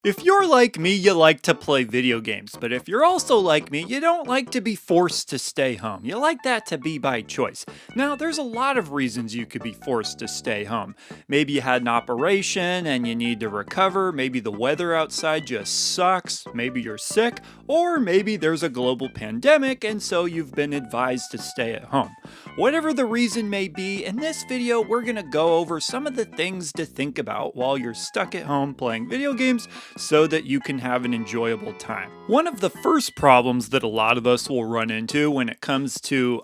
If you're like me, you like to play video games, but if you're also like me, you don't like to be forced to stay home. You like that to be by choice. Now, there's a lot of reasons you could be forced to stay home. Maybe you had an operation and you need to recover. Maybe the weather outside just sucks. Maybe you're sick. Or maybe there's a global pandemic and so you've been advised to stay at home. Whatever the reason may be, in this video, we're going to go over some of the things to think about while you're stuck at home playing video games so that you can have an enjoyable time. One of the first problems that a lot of us will run into when it comes to,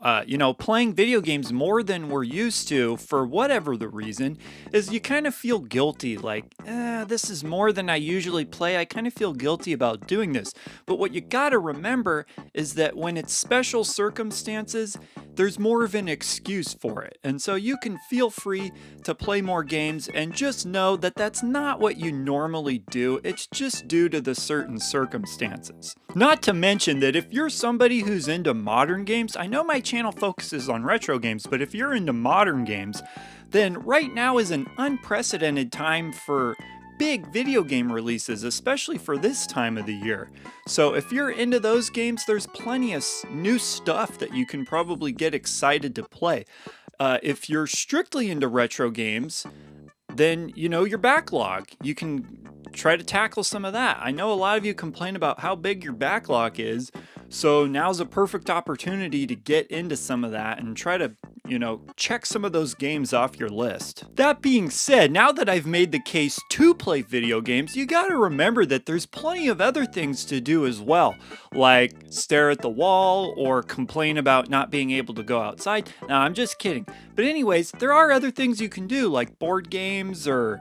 playing video games more than we're used to for whatever the reason is you kind of feel guilty, like, this is more than I usually play. I kind of feel guilty about doing this. But what you gotta remember is that when it's special circumstances, there's more of an excuse for it. And so you can feel free to play more games and just know that that's not what you normally do. It's just due to the certain circumstances. Not to mention that if you're somebody who's into modern games, I know my channel focuses on retro games, but if you're into modern games, then right now is an unprecedented time for big video game releases, especially for this time of the year. So if you're into those games, there's plenty of new stuff that you can probably get excited to play. If you're strictly into retro games, then you know your backlog. You can try to tackle some of that. I know a lot of you complain about how big your backlog is, so now's a perfect opportunity to get into some of that and try to check some of those games off your list. That being said, now that I've made the case to play video games, you gotta remember that there's plenty of other things to do as well, like stare at the wall or complain about not being able to go outside. Now, I'm just kidding. But anyways, there are other things you can do, like board games or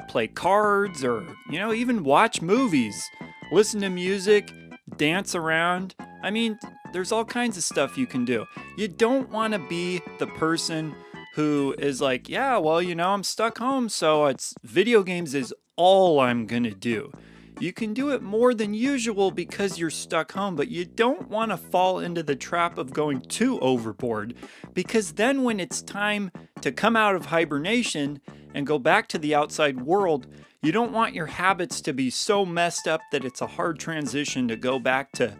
play cards or, even watch movies, listen to music, dance around. I mean, there's all kinds of stuff you can do. You don't want to be the person who is like, yeah, well, I'm stuck home, so it's video games is all I'm gonna do. You can do it more than usual because you're stuck home, but you don't want to fall into the trap of going too overboard, because then when it's time to come out of hibernation and go back to the outside world, you don't want your habits to be so messed up that it's a hard transition to go back to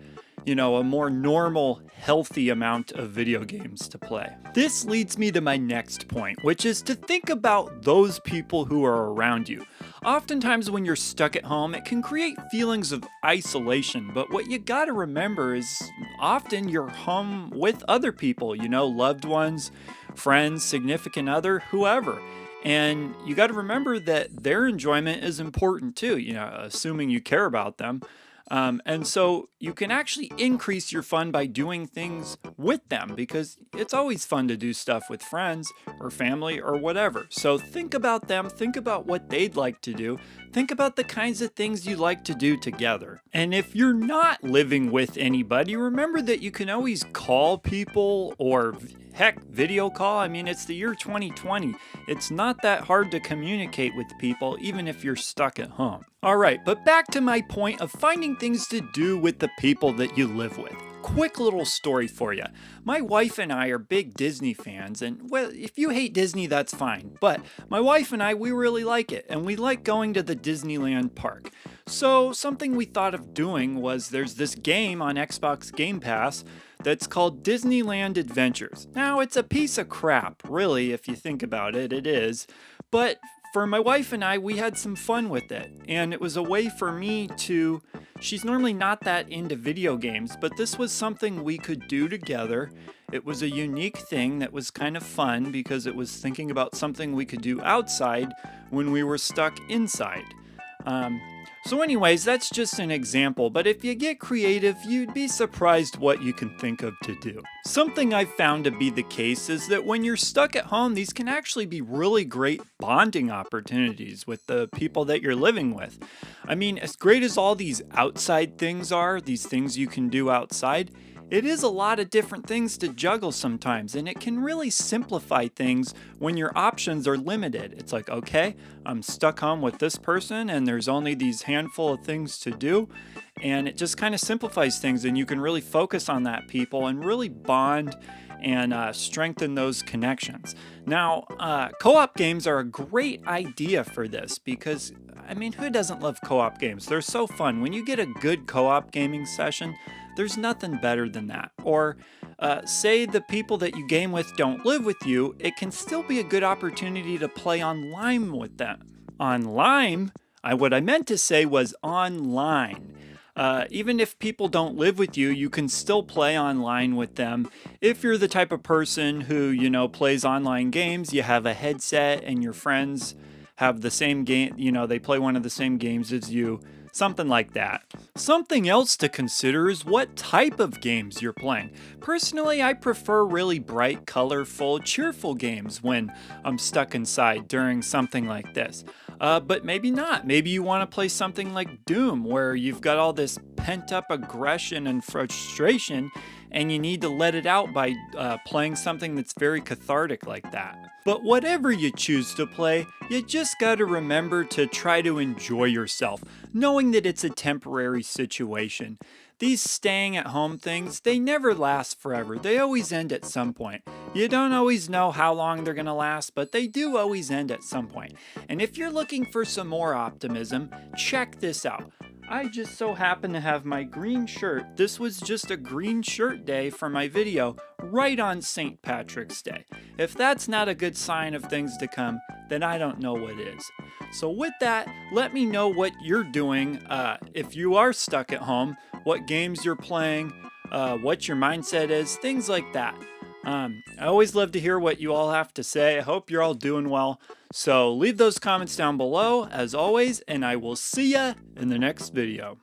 a more normal, healthy amount of video games to play. This leads me to my next point, which is to think about those people who are around you. Oftentimes when you're stuck at home, it can create feelings of isolation, but what you gotta remember is often you're home with other people, loved ones, friends, significant other, whoever. And you gotta remember that their enjoyment is important too, assuming you care about them. And so you can actually increase your fun by doing things with them, because it's always fun to do stuff with friends or family or whatever. So think about them, think about what they'd like to do, think about the kinds of things you like to do together. And if you're not living with anybody, remember that you can always call people or heck, video call. I mean, it's the year 2020. It's not that hard to communicate with people, even if you're stuck at home. All right, but back to my point of finding things to do with the people that you live with. Quick little story for you. My wife and I are big Disney fans, and well, if you hate Disney, that's fine. But my wife and I, we really like it, and we like going to the Disneyland park. So something we thought of doing was there's this game on Xbox Game Pass that's called Disneyland Adventures. Now, it's a piece of crap, really, if you think about it, it is. But for my wife and I, we had some fun with it. And it was a way for me to, she's normally not that into video games, but this was something we could do together. It was a unique thing that was kind of fun because it was thinking about something we could do outside when we were stuck inside. So anyways, that's just an example, but if you get creative, you'd be surprised what you can think of to do. Something I've found to be the case is that when you're stuck at home, these can actually be really great bonding opportunities with the people that you're living with. I mean, as great as all these outside things are, these things you can do outside, it is a lot of different things to juggle sometimes, and it can really simplify things when your options are limited. It's like, okay, I'm stuck home with this person and there's only these handful of things to do, and it just kind of simplifies things, and you can really focus on that people and really bond and strengthen those connections. Now, co-op games are a great idea for this because, I mean, who doesn't love co-op games? They're so fun. When you get a good co-op gaming session, there's nothing better than that. Or say the people that you game with don't live with you, it can still be a good opportunity to play online with them. Online? What I meant to say was online. Even if people don't live with you, you can still play online with them. If you're the type of person who, plays online games, you have a headset and your friends have the same game, they play one of the same games as you, something like that. Something else to consider is what type of games you're playing. Personally, I prefer really bright, colorful, cheerful games when I'm stuck inside during something like this. But maybe not. Maybe you want to play something like Doom, where you've got all this pent-up aggression and frustration, and you need to let it out by playing something that's very cathartic like that. But whatever you choose to play, you just gotta remember to try to enjoy yourself, knowing that it's a temporary situation. These staying at home things, they never last forever. They always end at some point. You don't always know how long they're gonna last, but they do always end at some point. And if you're looking for some more optimism, check this out. I just so happen to have my green shirt. This was just a green shirt day for my video right on St. Patrick's Day. If that's not a good sign of things to come, then I don't know what is. So with that, let me know what you're doing if you are stuck at home, what games you're playing, what your mindset is, things like that. I always love to hear what you all have to say. I hope you're all doing well. So leave those comments down below as always, and I will see ya in the next video.